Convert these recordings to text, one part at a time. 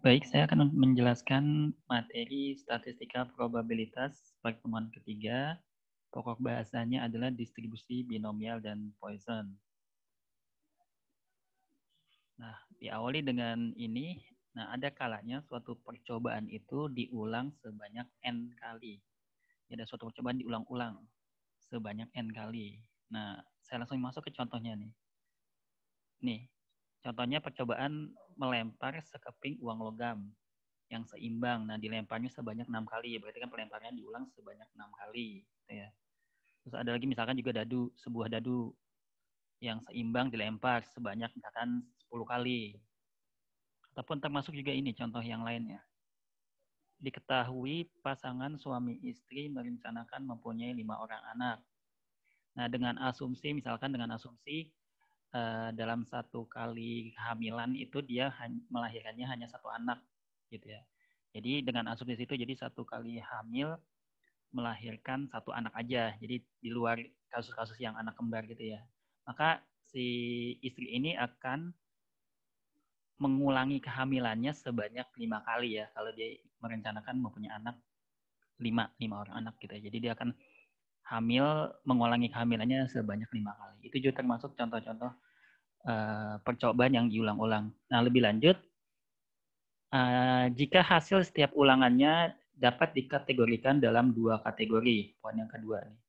Baik, saya akan menjelaskan materi statistika probabilitas pertemuan ketiga. Pokok bahasanya adalah distribusi binomial dan Poisson. Nah, diawali dengan ini. Nah, ada kalanya suatu percobaan itu diulang sebanyak N kali. Ada suatu percobaan diulang-ulang sebanyak N kali. Nah, saya langsung masuk ke contohnya nih. Nih, contohnya percobaan melempar sekeping uang logam yang seimbang. Nah, dilemparnya sebanyak 6 kali. Berarti kan pelemparnya diulang sebanyak 6 kali. Gitu ya. Terus ada lagi misalkan juga dadu, sebuah dadu yang seimbang dilempar sebanyak misalkan 10 kali. Ataupun termasuk juga ini contoh yang lainnya. Diketahui pasangan suami istri merencanakan mempunyai 5 orang anak. Nah, dengan asumsi, misalkan dengan asumsi dalam satu kali kehamilan itu dia melahirkannya hanya satu anak, gitu ya. Jadi dengan asumsi itu, jadi satu kali hamil melahirkan satu anak aja. Jadi di luar kasus-kasus yang anak kembar gitu ya. Maka si istri ini akan mengulangi kehamilannya sebanyak 5 kali ya. Kalau dia merencanakan mempunyai anak 5 orang anak gitu ya. Jadi dia akan mengulangi kehamilannya sebanyak 5 kali. Itu juga termasuk contoh-contoh percobaan yang diulang-ulang. Nah, lebih lanjut, jika hasil setiap ulangannya dapat dikategorikan dalam 2 kategori. Poin yang kedua nih.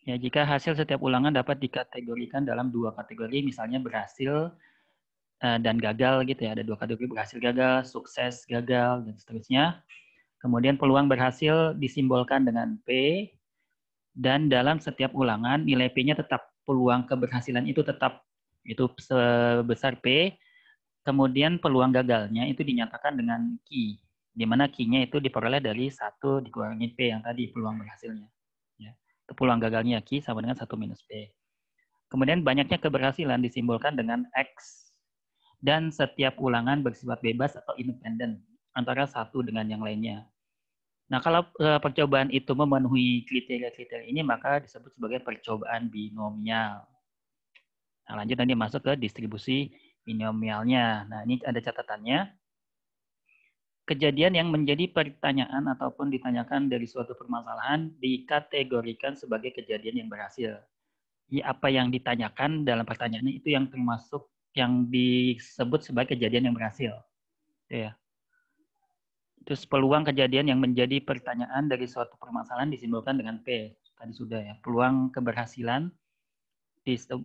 Ya, jika hasil setiap ulangan dapat dikategorikan dalam 2 kategori, misalnya berhasil dan gagal gitu ya. Ada 2 kategori, berhasil gagal, sukses gagal, dan seterusnya. Kemudian peluang berhasil disimbolkan dengan P, dan dalam setiap ulangan nilai P-nya tetap, peluang keberhasilan itu tetap, itu sebesar P. Kemudian peluang gagalnya itu dinyatakan dengan Q, di mana Q-nya itu diperoleh dari 1 dikurangi P yang tadi, peluang berhasilnya. Ya. Itu peluang gagalnya Q sama dengan 1 minus P. Kemudian banyaknya keberhasilan disimbolkan dengan X, dan setiap ulangan bersifat bebas atau independen antara satu dengan yang lainnya. Nah, kalau percobaan itu memenuhi kriteria-kriteria ini, maka disebut sebagai percobaan binomial. Nah, lanjut nanti masuk ke distribusi binomialnya. Nah, ini ada catatannya. Kejadian yang menjadi pertanyaan ataupun ditanyakan dari suatu permasalahan dikategorikan sebagai kejadian yang berhasil. Jadi apa yang ditanyakan dalam pertanyaan itu yang termasuk yang disebut sebagai kejadian yang berhasil. Ya. Terus peluang kejadian yang menjadi pertanyaan dari suatu permasalahan disimbolkan dengan P. Tadi sudah ya. Peluang keberhasilan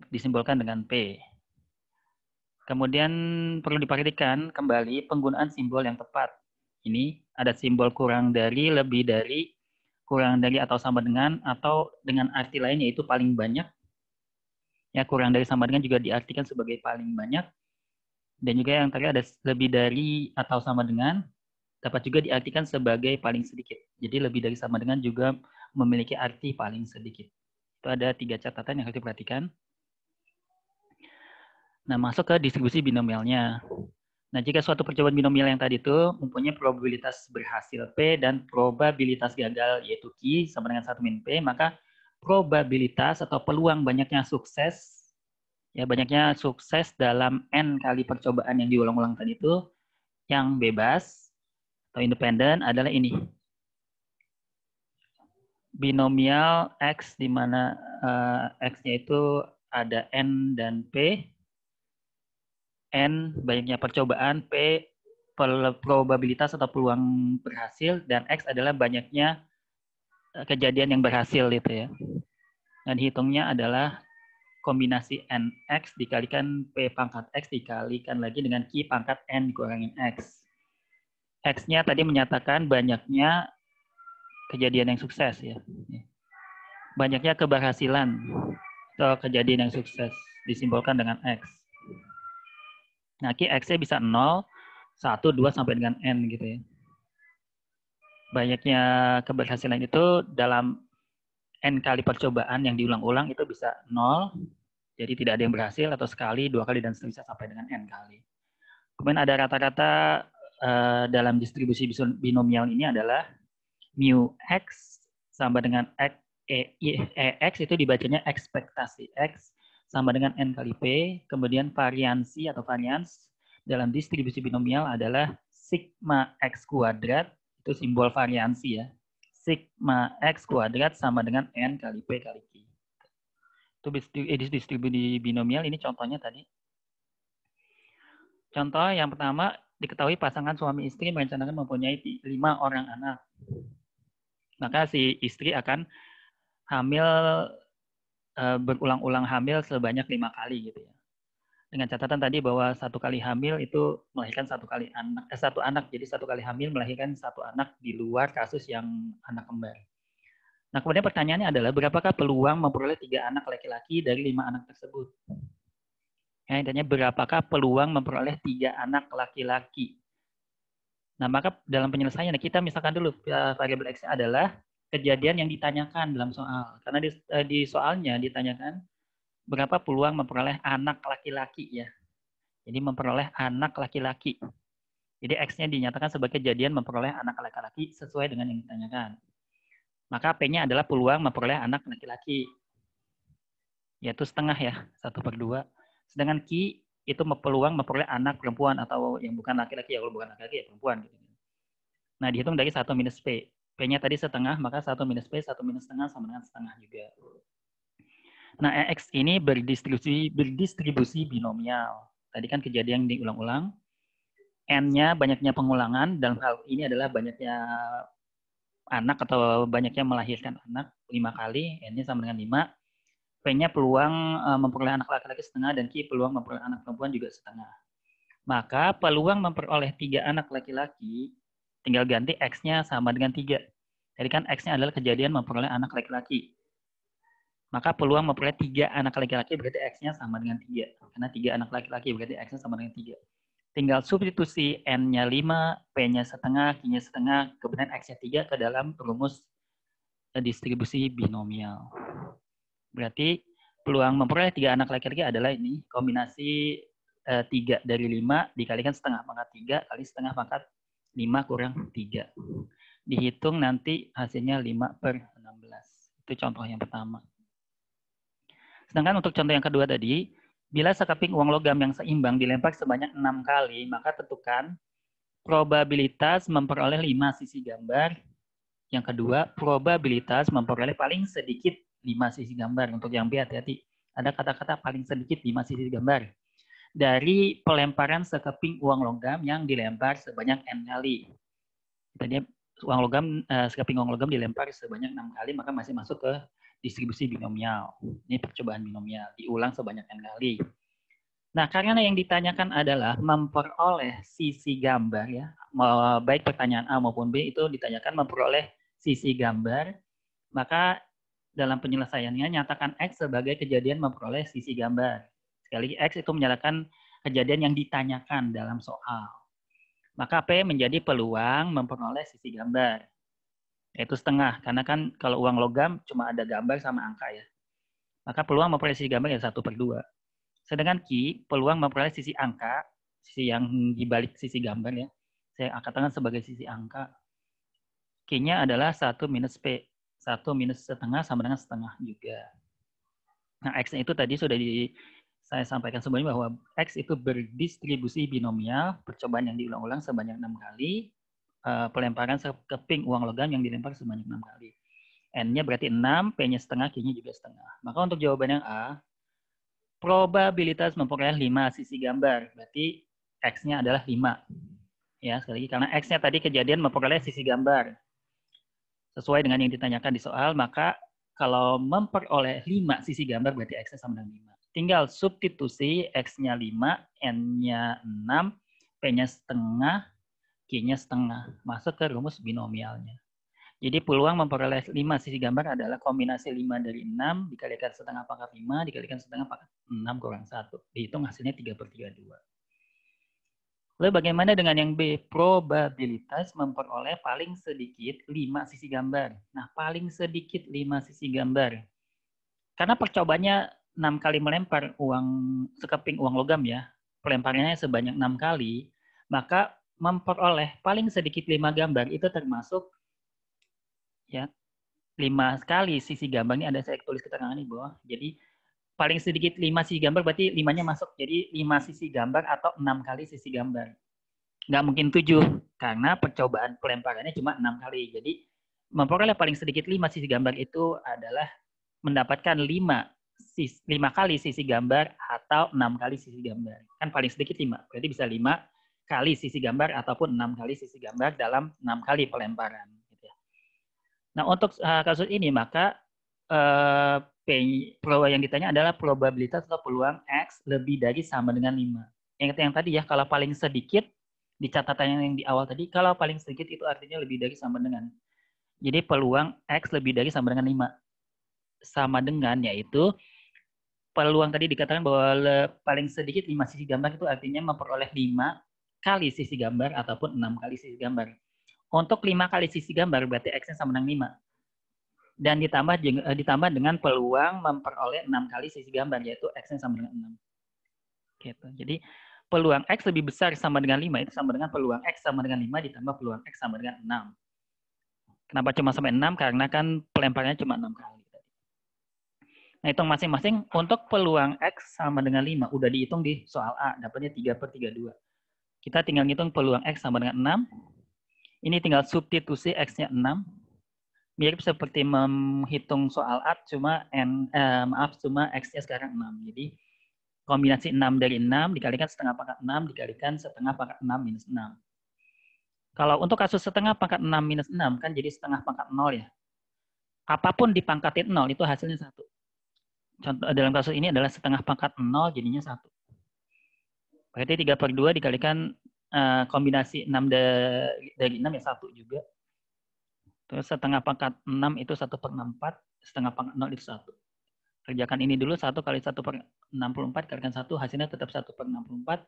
disimbolkan dengan P. Kemudian perlu diperhatikan kembali penggunaan simbol yang tepat. Ini ada simbol kurang dari, lebih dari, kurang dari atau sama dengan, atau dengan arti lain yaitu paling banyak. Ya, kurang dari sama dengan juga diartikan sebagai paling banyak. Dan juga yang terakhir ada lebih dari atau sama dengan, dapat juga diartikan sebagai paling sedikit. Jadi lebih dari sama dengan juga memiliki arti paling sedikit. Itu ada 3 catatan yang harus diperhatikan. Nah, masuk ke distribusi binomialnya. Nah, jika suatu percobaan binomial yang tadi itu mempunyai probabilitas berhasil P dan probabilitas gagal yaitu Q sama dengan 1 min P, maka probabilitas atau peluang banyaknya sukses, ya banyaknya sukses dalam N kali percobaan yang diulang-ulang tadi itu yang bebas atau independen adalah ini. Binomial X di mana X-nya itu ada N dan P. N banyaknya percobaan, P probabilitas atau peluang berhasil, dan X adalah banyaknya kejadian yang berhasil itu ya. Dan hitungnya adalah kombinasi NX dikalikan P pangkat X dikalikan lagi dengan Q pangkat N dikurangin X. X-nya tadi menyatakan banyaknya kejadian yang sukses ya. Banyaknya keberhasilan atau kejadian yang sukses disimbolkan dengan X. Nah, X-nya bisa 0, 1, 2, sampai dengan N gitu ya. Banyaknya keberhasilan itu dalam N kali percobaan yang diulang-ulang itu bisa 0, jadi tidak ada yang berhasil, atau sekali, 2 kali, dan seterusnya sampai dengan N kali. Kemudian ada rata-rata dalam distribusi binomial ini adalah mu X sama dengan X itu dibacanya ekspektasi X sama dengan N kali P, kemudian variansi atau varians dalam distribusi binomial adalah sigma X kuadrat, itu simbol variansi ya. Sigma X kuadrat sama dengan N kali P kali Q. Itu distribusi binomial, ini contohnya tadi. Contoh yang pertama, diketahui pasangan suami istri merencanakan mempunyai 5 orang anak. Maka si istri akan hamil, berulang-ulang hamil sebanyak 5 kali gitu ya. Dengan catatan tadi bahwa 1 kali hamil itu melahirkan 1 anak. Jadi 1 kali hamil melahirkan 1 anak di luar kasus yang anak kembar. Nah, kemudian pertanyaannya adalah berapakah peluang memperoleh 3 anak laki-laki dari 5 anak tersebut? Ya, intinya berapakah peluang memperoleh 3 anak laki-laki? Nah, maka dalam penyelesaian kita misalkan dulu variabel X adalah kejadian yang ditanyakan dalam soal. Karena di soalnya ditanyakan berapa peluang memperoleh anak laki-laki ya. Jadi memperoleh anak laki-laki. Jadi X-nya dinyatakan sebagai kejadian memperoleh anak laki-laki sesuai dengan yang ditanyakan. Maka P-nya adalah peluang memperoleh anak laki-laki. Yaitu setengah ya, 1/2. Sedangkan Q itu peluang memperoleh anak perempuan atau yang bukan laki-laki, ya kalau bukan laki-laki ya perempuan. Nah, dihitung dari 1 minus P. P-nya tadi setengah, maka 1 minus P, 1 minus setengah sama dengan setengah juga. Nah, X ini berdistribusi binomial. Tadi kan kejadian diulang-ulang. N-nya banyaknya pengulangan, dalam hal ini adalah banyaknya anak atau banyaknya melahirkan anak 5 kali, N-nya sama dengan 5. P-nya peluang memperoleh anak laki-laki setengah, dan Q peluang memperoleh anak perempuan juga setengah. Maka peluang memperoleh 3 anak laki-laki, tinggal ganti X-nya sama dengan 3. Jadi kan X-nya adalah kejadian memperoleh anak laki-laki. Maka peluang memperoleh 3 anak laki-laki berarti X-nya sama dengan 3. Karena 3 anak laki-laki berarti X-nya sama dengan 3. Tinggal substitusi N-nya 5, P-nya setengah, Q-nya setengah, kemudian X-nya 3 ke dalam rumus distribusi binomial. Berarti peluang memperoleh 3 anak laki-laki //adalah ini, kombinasi 3 dari 5 dikalikan setengah, maka 3 kali setengah pangkat 5 kurang 3. Dihitung nanti hasilnya 5/16. Itu contoh yang pertama. Sedangkan untuk contoh yang kedua tadi, bila sekeping uang logam yang seimbang dilempar sebanyak 6 kali, maka tentukan probabilitas memperoleh 5 sisi gambar. Yang kedua, probabilitas memperoleh paling sedikit 5 sisi gambar. Untuk yang B, hati-hati. Ada kata-kata paling sedikit 5 sisi gambar. Dari pelemparan sekeping uang logam yang dilempar sebanyak N kali. Tadi uang logam, sekeping uang logam dilempar sebanyak 6 kali, maka masih masuk ke distribusi binomial. Ini percobaan binomial, diulang sebanyak N kali. Nah, karena yang ditanyakan adalah memperoleh sisi gambar ya, baik pertanyaan A maupun B itu ditanyakan memperoleh sisi gambar, maka dalam penyelesaiannya nyatakan X sebagai kejadian memperoleh sisi gambar. Sekali lagi X itu menyatakan kejadian yang ditanyakan dalam soal. Maka P menjadi peluang memperoleh sisi gambar. Yaitu setengah, karena kan kalau uang logam cuma ada gambar sama angka ya. Maka peluang memperoleh sisi gambar ya 1/2. Sedangkan Q, peluang memperoleh sisi angka, sisi yang dibalik sisi gambar ya. Saya katakan sebagai sisi angka. Q-nya adalah 1 minus P. 1 minus setengah sama dengan setengah juga. Nah, X-nya itu tadi sudah saya sampaikan sebelumnya bahwa X itu berdistribusi binomial, percobaan yang diulang-ulang sebanyak 6 kali, pelemparan sekeping uang logam yang dilempar sebanyak 6 kali. N-nya berarti 6, P-nya setengah, Q-nya juga setengah. Maka untuk jawaban yang A, probabilitas memperoleh 5 sisi gambar. Berarti X-nya adalah 5. Ya, sekali lagi, karena X-nya tadi kejadian memperoleh sisi gambar. Sesuai dengan yang ditanyakan di soal, maka kalau memperoleh 5 sisi gambar, berarti X-nya sama dengan 5. Tinggal substitusi X-nya 5, N-nya 6, P-nya setengah, Q-nya setengah. Masuk ke rumus binomialnya. Jadi peluang memperoleh 5 sisi gambar adalah kombinasi 5 dari 6 dikalikan setengah pangkat 5 dikalikan setengah pangkat 6 kurang 1. Dihitung hasilnya 3/32. Lalu bagaimana dengan yang B? Probabilitas memperoleh paling sedikit 5 sisi gambar. Nah, paling sedikit 5 sisi gambar. Karena percobaannya 6 kali melempar sekeping uang logam ya, pelemparannya sebanyak 6 kali, maka memperoleh paling sedikit 5 gambar itu termasuk ya 5 kali sisi gambar ini, ada saya tulis keterangan di bawah. Jadi paling sedikit 5 sisi gambar berarti 5-nya masuk. Jadi 5 sisi gambar atau 6 kali sisi gambar. Nggak mungkin 7 karena percobaan pelemparannya cuma 6 kali. Jadi memperoleh paling sedikit 5 sisi gambar itu adalah mendapatkan 5 kali sisi gambar atau 6 kali sisi gambar. Kan paling sedikit 5. Berarti bisa 5 kali sisi gambar ataupun 6 kali sisi gambar dalam 6 kali pelemparan. Nah, untuk kasus ini maka yang ditanya adalah probabilitas atau peluang X lebih dari sama dengan 5. Yang tadi ya, kalau paling sedikit di catatan yang di awal tadi, kalau paling sedikit itu artinya lebih dari sama dengan. Jadi peluang X lebih dari sama dengan 5. Sama dengan yaitu peluang tadi dikatakan bahwa paling sedikit 5 sisi gambar itu artinya memperoleh 5 kali sisi gambar ataupun 6 kali sisi gambar. Untuk 5 kali sisi gambar berarti X-nya sama dengan 5. Dan ditambah dengan peluang memperoleh 6 kali sisi gambar, yaitu X-nya sama dengan 6. Gitu. Jadi peluang X lebih besar sama dengan 5, itu sama dengan peluang X sama dengan 5 ditambah peluang X sama dengan 6. Kenapa cuma sampai 6? Karena kan pelemparnya cuma 6 kali. Nah, hitung masing-masing untuk peluang X sama dengan 5. Udah dihitung di soal A, dapatnya 3/32. Kita tinggal ngitung peluang X sama dengan 6. Ini tinggal substitusi X-nya 6. Mirip seperti menghitung soal A, cuma cuma X-nya sekarang 6. Jadi kombinasi 6 dari 6 dikalikan setengah pangkat 6 dikalikan setengah pangkat 6 minus 6. Kalau untuk kasus setengah pangkat 6 minus 6 kan jadi setengah pangkat 0 ya. Apapun dipangkatin 0 itu hasilnya 1. Contoh dalam kasus ini adalah setengah pangkat 0 jadinya 1. Berarti 3/2 dikalikan kombinasi 6 dari 6 ya 1 juga. Terus setengah pangkat 6 itu 1/64, setengah pangkat 0 itu 1. Kerjakan ini dulu, 1 kali 1/64, kalikan 1, hasilnya tetap 1/64.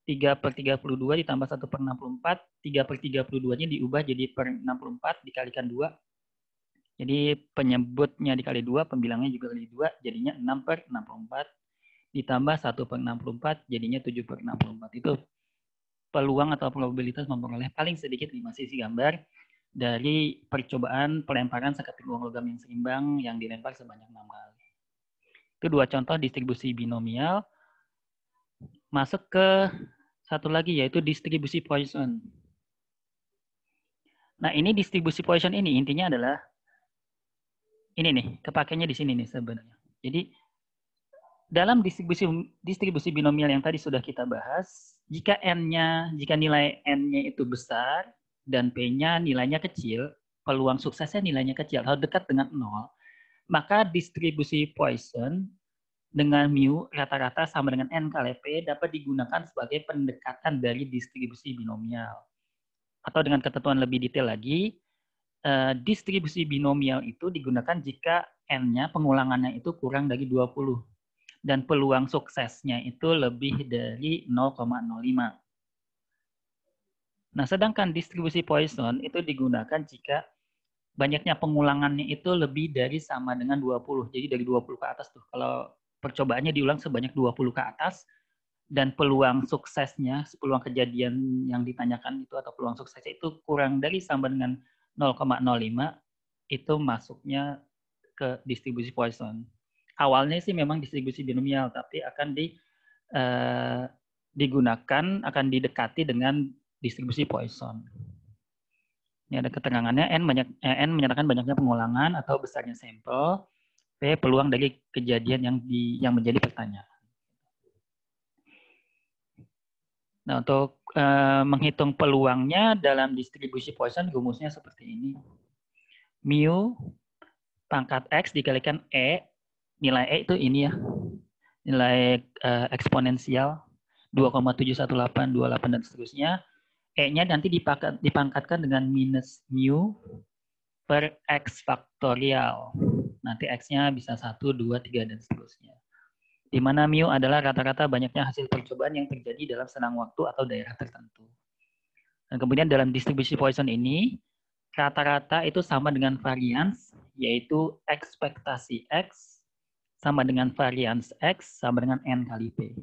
3/32 ditambah 1/64, 3/32-nya diubah jadi per 64, dikalikan 2. Jadi penyebutnya dikali 2, pembilangnya juga kali 2, jadinya 6/64. Ditambah 1/64, jadinya 7/64. Itu peluang atau probabilitas memperoleh paling sedikit 5 sisi gambar dari percobaan pelemparan seketik uang logam yang seimbang yang dilempar sebanyak 6 kali. Itu 2 contoh distribusi binomial. Masuk ke satu lagi yaitu distribusi Poisson. Nah, ini distribusi Poisson ini intinya adalah ini nih, kepakainya di sini nih sebenarnya. Jadi dalam distribusi binomial yang tadi sudah kita bahas, jika nilai n-nya itu besar dan p-nya nilainya kecil, peluang suksesnya nilainya kecil atau dekat dengan 0, maka distribusi Poisson dengan mu rata-rata sama dengan n kali p dapat digunakan sebagai pendekatan dari distribusi binomial. Atau dengan ketentuan lebih detail lagi, distribusi binomial itu digunakan jika n-nya pengulangannya itu kurang dari 20 dan peluang suksesnya itu lebih dari 0,05. Nah, sedangkan distribusi Poisson itu digunakan jika banyaknya pengulangannya itu lebih dari sama dengan 20. Jadi dari 20 ke atas tuh. Kalau percobaannya diulang sebanyak 20 ke atas dan peluang suksesnya, peluang kejadian yang ditanyakan itu atau peluang suksesnya itu kurang dari sama dengan 0,05, itu masuknya ke distribusi Poisson. Awalnya sih memang distribusi binomial, tapi akan akan didekati dengan distribusi Poisson. Ini ada keterangannya, n menyatakan banyaknya pengulangan atau besarnya sampel, p peluang dari kejadian yang menjadi pertanyaan. Nah, untuk menghitung peluangnya dalam distribusi Poisson rumusnya seperti ini. Mu pangkat X dikalikan E, nilai E itu ini ya, nilai eksponensial 2,71828 dan seterusnya. E-nya nanti dipangkatkan dengan minus mu per X faktorial. Nanti X-nya bisa 1, 2, 3, dan seterusnya. Di mana mu adalah rata-rata banyaknya hasil percobaan yang terjadi dalam senang waktu atau daerah tertentu. Dan kemudian dalam distribusi Poisson ini, rata-rata itu sama dengan varians, yaitu ekspektasi X sama dengan varians X sama dengan N kali P.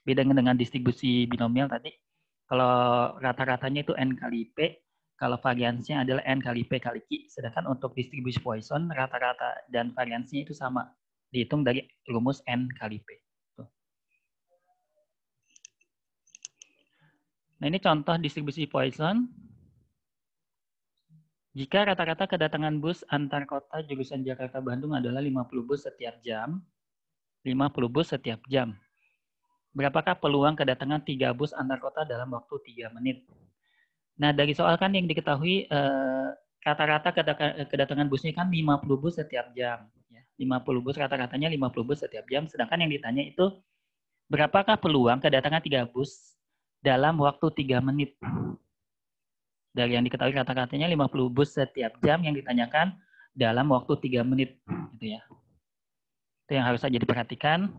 Beda dengan distribusi binomial tadi, kalau rata-ratanya itu N kali P, kalau variansnya adalah N kali P kali Q. Sedangkan untuk distribusi Poisson, rata-rata dan variansnya itu sama. dihitung dari rumus N kali P. Tuh. Nah, ini contoh distribusi Poisson. Jika rata-rata kedatangan bus antar kota jurusan Jakarta-Bandung adalah 50 bus setiap jam, 50 bus setiap jam. Berapakah peluang kedatangan 3 bus antar kota dalam waktu 3 menit? Nah, dari soal kan yang diketahui rata-rata kedatangan busnya kan 50 bus setiap jam. 50 bus, rata-ratanya 50 bus setiap jam. Sedangkan yang ditanya itu, berapakah peluang kedatangan 3 bus dalam waktu 3 menit? Dari yang diketahui rata-ratanya 50 bus setiap jam, yang ditanyakan dalam waktu 3 menit. Gitu ya. Itu yang harus saja diperhatikan.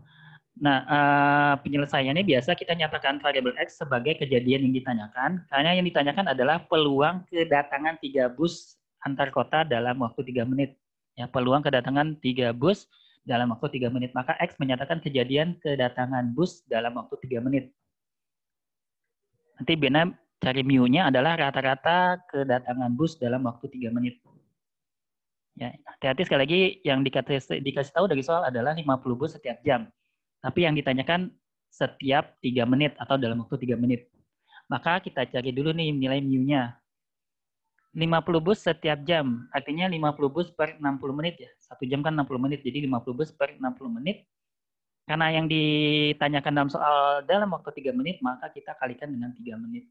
Nah, penyelesaiannya biasa kita nyatakan variabel X sebagai kejadian yang ditanyakan, karena yang ditanyakan adalah peluang kedatangan 3 bus antar kota dalam waktu 3 menit. Ya, peluang kedatangan 3 bus dalam waktu 3 menit. Maka X menyatakan kejadian kedatangan bus dalam waktu 3 menit. Nanti Bena cari mu-nya adalah rata-rata kedatangan bus dalam waktu 3 menit. Ya, hati-hati sekali lagi, yang dikasih tahu dari soal adalah 50 bus setiap jam. Tapi yang ditanyakan setiap 3 menit atau dalam waktu 3 menit. Maka kita cari dulu nih nilai mu-nya. 50 bus setiap jam, artinya 50 bus per 60 menit ya. 1 jam kan 60 menit, jadi 50 bus per 60 menit. Karena yang ditanyakan dalam soal dalam waktu 3 menit, maka kita kalikan dengan 3 menit.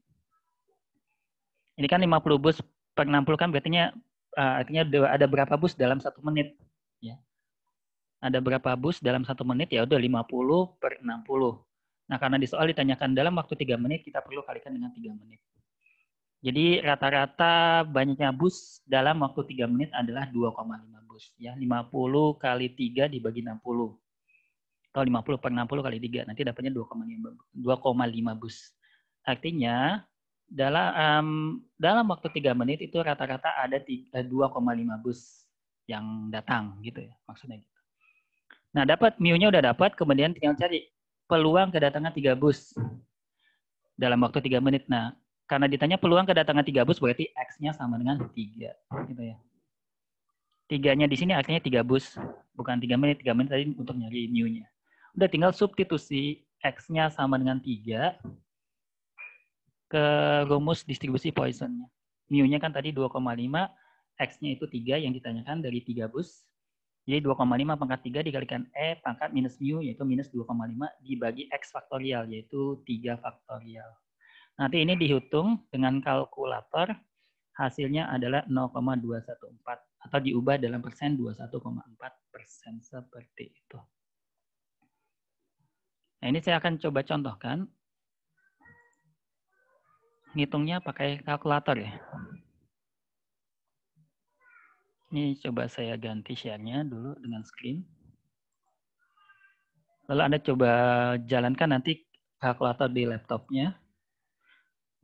Ini kan 50 bus per 60 kan artinya ada berapa bus dalam 1 menit. Ya. Ada berapa bus dalam 1 menit, ya udah 50 per 60. Nah, karena di soal ditanyakan dalam waktu 3 menit, kita perlu kalikan dengan 3 menit. Jadi rata-rata banyaknya bus dalam waktu 3 menit adalah 2,5 bus. Ya, 50 kali 3 dibagi 60. Atau 50 per 60 kali 3. Nanti dapatnya 2,5 bus. Artinya, dalam waktu 3 menit itu rata-rata ada 2,5 bus yang datang. Gitu ya, maksudnya gitu. Nah, dapat mu-nya udah dapat, kemudian tinggal cari peluang kedatangan 3 bus dalam waktu 3 menit. Nah, karena ditanya peluang kedatangan 3 bus, berarti X-nya sama dengan 3. Gitu ya. 3-nya di sini artinya 3 bus. Bukan 3 menit. 3 menit tadi untuk nyari mu-nya. Udah tinggal substitusi X-nya sama dengan 3 ke rumus distribusi Poisson-nya. Mu-nya kan tadi 2,5, X-nya itu 3 yang ditanyakan dari 3 bus. Jadi 2,5 pangkat 3 dikalikan E pangkat minus mu, yaitu minus 2,5 dibagi X faktorial, yaitu 3 faktorial. Nanti ini dihitung dengan kalkulator, hasilnya adalah 0,214 atau diubah dalam persen 21,4%, seperti itu. Nah, ini saya akan coba contohkan. Ngitungnya pakai kalkulator ya. Ini coba saya ganti share-nya dulu dengan screen. Lalu Anda coba jalankan nanti kalkulator di laptopnya.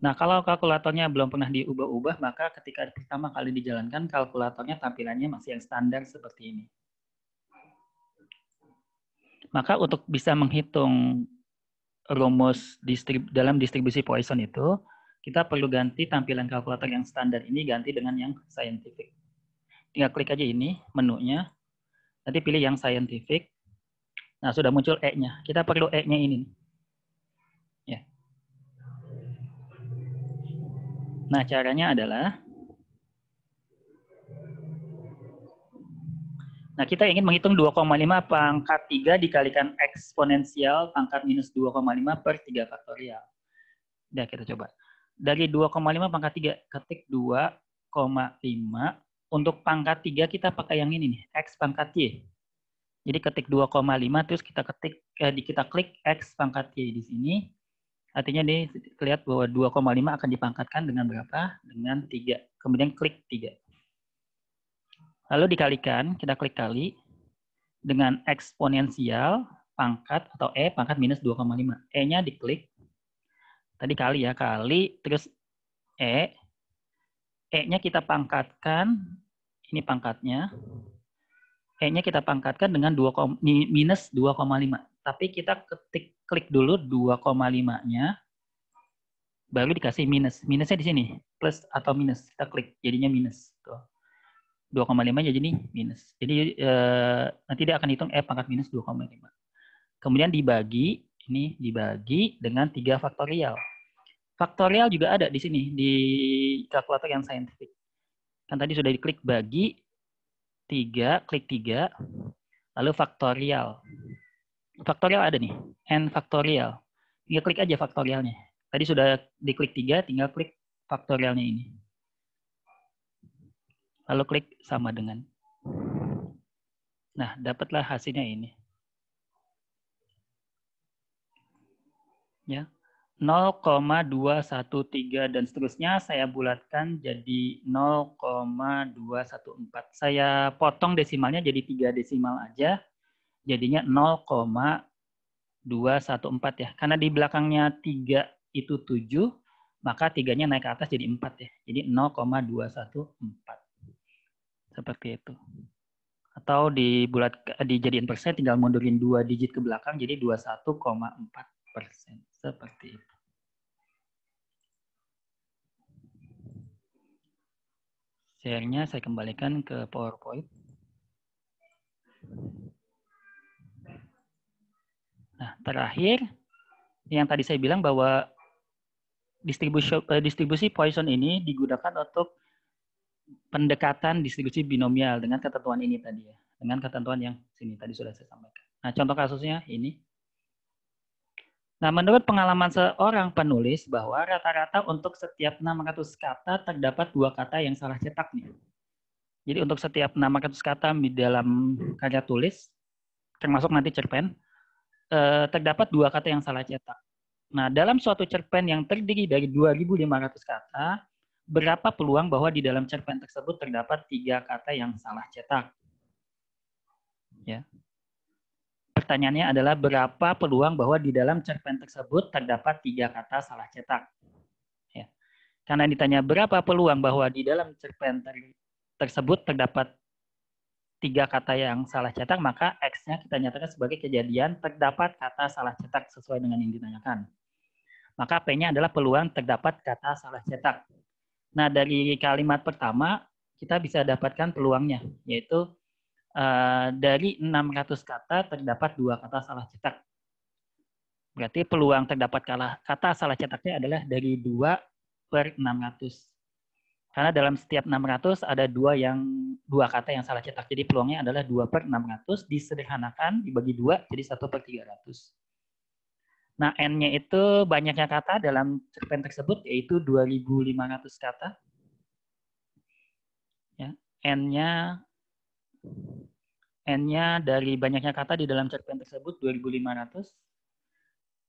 Nah, kalau kalkulatornya belum pernah diubah-ubah, maka ketika pertama kali dijalankan, kalkulatornya tampilannya masih yang standar seperti ini. Maka untuk bisa menghitung rumus dalam distribusi Poisson itu, kita perlu ganti tampilan kalkulator yang standar ini, ganti dengan yang scientific. Tinggal klik aja ini, menunya. Nanti pilih yang scientific. Nah, sudah muncul E-nya. Kita perlu E-nya ini. Ya. Nah, caranya adalah, nah, kita ingin menghitung 2,5 pangkat 3 dikalikan eksponensial pangkat minus 2,5 per 3 faktorial. Udah, kita coba. Dari 2,5 pangkat 3, ketik 2,5. Untuk pangkat 3 kita pakai yang ini nih, X pangkat Y. Jadi ketik 2,5, terus kita klik X pangkat Y di sini. Artinya nih, lihat bahwa 2,5 akan dipangkatkan dengan berapa? Dengan 3. Kemudian klik 3. Lalu dikalikan, kita klik kali, dengan eksponensial pangkat atau E pangkat minus 2,5. E-nya diklik. Tadi kali ya, kali, terus E. E-nya kita pangkatkan, ini pangkatnya. E-nya kita pangkatkan dengan minus 2,5. Tapi kita klik dulu 2,5-nya, baru dikasih minus. Minusnya di sini, plus atau minus. Kita klik, jadinya minus. Tuh. 2,5 jadi minus. Jadi nanti dia akan hitung E pangkat minus 2,5. Kemudian dibagi, ini dibagi dengan 3 faktorial. Faktorial juga ada di sini, di kalkulator yang saintifik. Kan tadi sudah diklik bagi 3, klik 3, lalu faktorial. Faktorial ada nih, N faktorial. Tinggal klik aja faktorialnya. Tadi sudah diklik 3, tinggal klik faktorialnya ini. Lalu klik sama dengan. Nah, dapatlah hasilnya ini. Ya. 0,213 dan seterusnya saya bulatkan jadi 0,214. Saya potong desimalnya jadi 3 desimal aja. Jadinya 0,214 ya. Karena di belakangnya 3 itu 7, maka 3-nya naik ke atas jadi 4 ya. Jadi 0,214. Seperti itu. Atau dijadiin persen, tinggal mundurin 2 digit ke belakang, jadi 21,4%. Seperti itu. Share-nya saya kembalikan ke PowerPoint. Nah, terakhir, yang tadi saya bilang bahwa distribusi Poisson ini digunakan untuk pendekatan distribusi binomial dengan ketentuan ini tadi ya. Dengan ketentuan yang sini tadi sudah saya sampaikan. Nah, contoh kasusnya ini. Nah, menurut pengalaman seorang penulis bahwa rata-rata untuk setiap 600 kata terdapat 2 kata yang salah cetak nih. Jadi untuk setiap 600 kata di dalam karya tulis, termasuk nanti cerpen, terdapat 2 kata yang salah cetak. Nah, dalam suatu cerpen yang terdiri dari 2.500 kata, berapa peluang bahwa di dalam cerpen tersebut terdapat 3 kata yang salah cetak? Ya. Pertanyaannya adalah berapa peluang bahwa di dalam cerpen tersebut terdapat 3 kata salah cetak? Ya. Karena ditanya berapa peluang bahwa di dalam cerpen tersebut terdapat 3 kata yang salah cetak, maka X-nya kita nyatakan sebagai kejadian terdapat kata salah cetak sesuai dengan yang ditanyakan. Maka P-nya adalah peluang terdapat kata salah cetak. Nah, dari kalimat pertama, kita bisa dapatkan peluangnya, yaitu dari 600 kata terdapat 2 kata salah cetak. Berarti peluang terdapat kata salah cetaknya adalah dari 2/600. Karena dalam setiap 600 ada 2 kata yang salah cetak. Jadi peluangnya adalah 2/600 disederhanakan dibagi 2 jadi 1/300. Nah, N-nya itu banyaknya kata dalam cerpen tersebut yaitu 2.500 kata. Ya, N-nya dari banyaknya kata di dalam cerpen tersebut 2.500.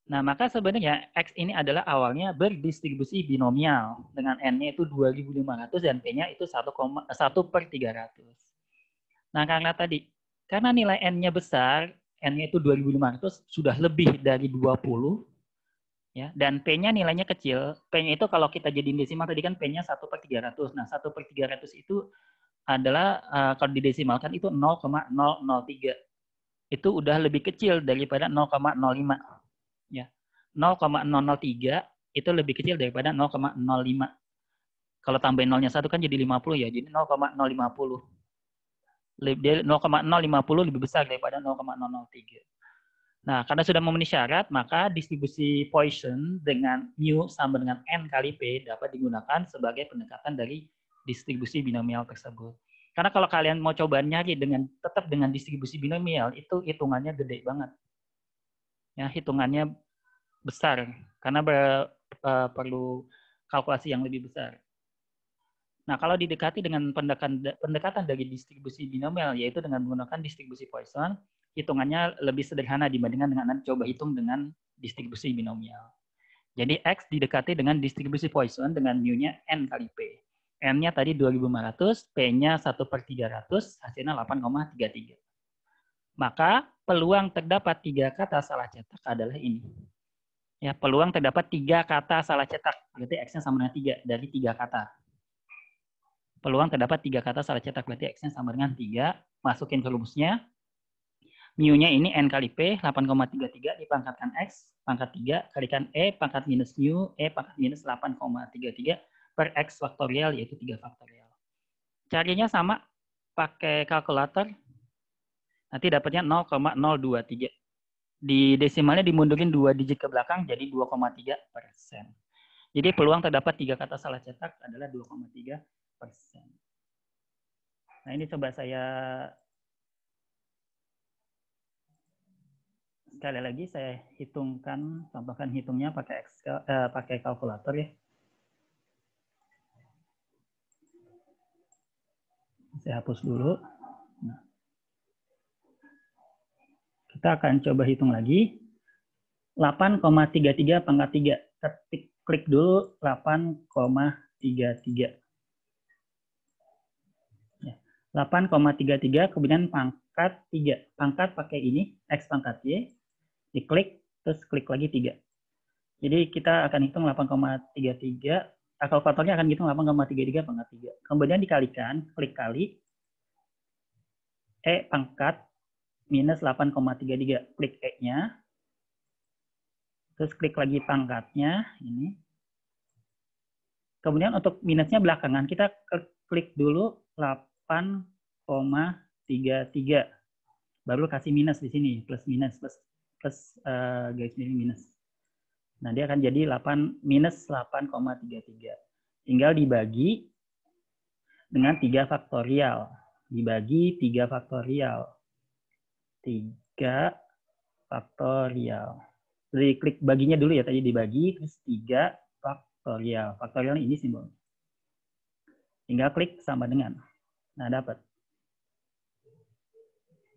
Nah, maka sebenarnya X ini adalah awalnya berdistribusi binomial dengan N-nya itu 2.500 dan P-nya itu 1/300. Nah, karena nilai N-nya besar, N-nya itu 2.500, sudah lebih dari 20, ya, dan P-nya nilainya kecil. P-nya itu kalau kita jadiin desimal tadi kan P-nya 1/300. Nah, 1/300 itu adalah, kalau didesimalkan itu 0,003. Itu udah lebih kecil daripada 0,05. Ya. 0,003 itu lebih kecil daripada 0,05. Kalau tambahin nolnya 1 kan jadi 50 ya, jadi 0,050. 0,050 lebih besar daripada 0,003. Nah, karena sudah memenuhi syarat, maka distribusi Poisson dengan mu sama dengan N kali P dapat digunakan sebagai pendekatan dari distribusi binomial tersebut. Karena kalau kalian mau coba nyari tetap dengan distribusi binomial, itu hitungannya gede banget. Ya, hitungannya besar karena perlu kalkulasi yang lebih besar. Nah, kalau didekati dengan pendekatan dari distribusi binomial, yaitu dengan menggunakan distribusi Poisson, hitungannya lebih sederhana dibandingkan dengan coba hitung dengan distribusi binomial. Jadi X didekati dengan distribusi Poisson dengan mu-nya N kali P. N-nya tadi 2.500, P-nya 1/300, hasilnya 8,33. Maka peluang terdapat 3 kata salah cetak adalah ini. Ya, peluang terdapat 3 kata salah cetak. Berarti X-nya sama dengan 3 dari 3 kata. Peluang terdapat 3 kata salah cetak. Berarti X-nya sama dengan 3. Masukin ke rumusnya. Mu-nya ini N kali P, 8,33 dipangkatkan X, pangkat 3, kalikan E, pangkat minus mu, E pangkat minus 8,33 per X faktorial, yaitu 3 faktorial. Carinya sama, pakai kalkulator, nanti dapatnya 0,023. Di desimalnya dimundurin 2 digit ke belakang, jadi 2,3%. Jadi peluang terdapat 3 kata salah cetak adalah 2,3%. Nah, ini coba saya sekali lagi saya hitungkan, contohkan hitungnya pakai Excel, pakai kalkulator ya. Saya hapus dulu. Nah, kita akan coba hitung lagi. 8,33 pangkat 3. Klik dulu 8,33. 8,33 kemudian pangkat 3. Pangkat pakai ini, X pangkat Y. Diklik, terus klik lagi 3. Jadi kita akan hitung 8,33. Kalkulatornya akan hitung 8,33 pangkat 3. Kemudian dikalikan, klik kali. E pangkat minus 8,33. Klik E-nya. Terus klik lagi pangkatnya. Ini. Kemudian untuk minusnya belakangan, kita klik dulu 8,33. Baru kasih minus di sini. Plus minus. Plus garis miring minus. Nah, dia akan jadi minus 8,33. Tinggal dibagi dengan 3 faktorial. Dibagi 3 faktorial. 3 faktorial. Jadi klik baginya dulu ya, tadi dibagi, terus 3 faktorial. Faktorial ini simbol. Tinggal klik sama dengan. Nah, dapat.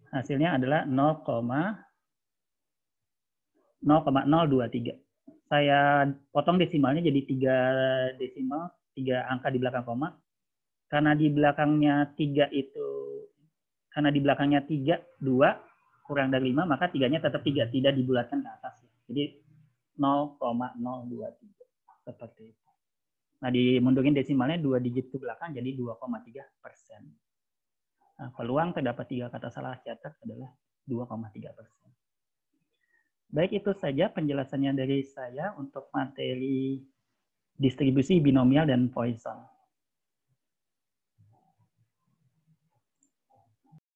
Hasilnya adalah 0,023. Saya potong desimalnya jadi 3 desimal, 3 angka di belakang koma. Karena di belakangnya 3 itu, karena di belakangnya 3, 2, kurang dari 5, maka 3-nya tetap 3, tidak dibulatkan ke atas. Jadi 0,023. Seperti itu. Nah, dimundurin desimalnya 2 digit ke belakang, jadi 2,3%. Nah, peluang terdapat 3 kata salah cetak adalah 2,3%. Baik, itu saja penjelasannya dari saya untuk materi distribusi binomial dan Poisson.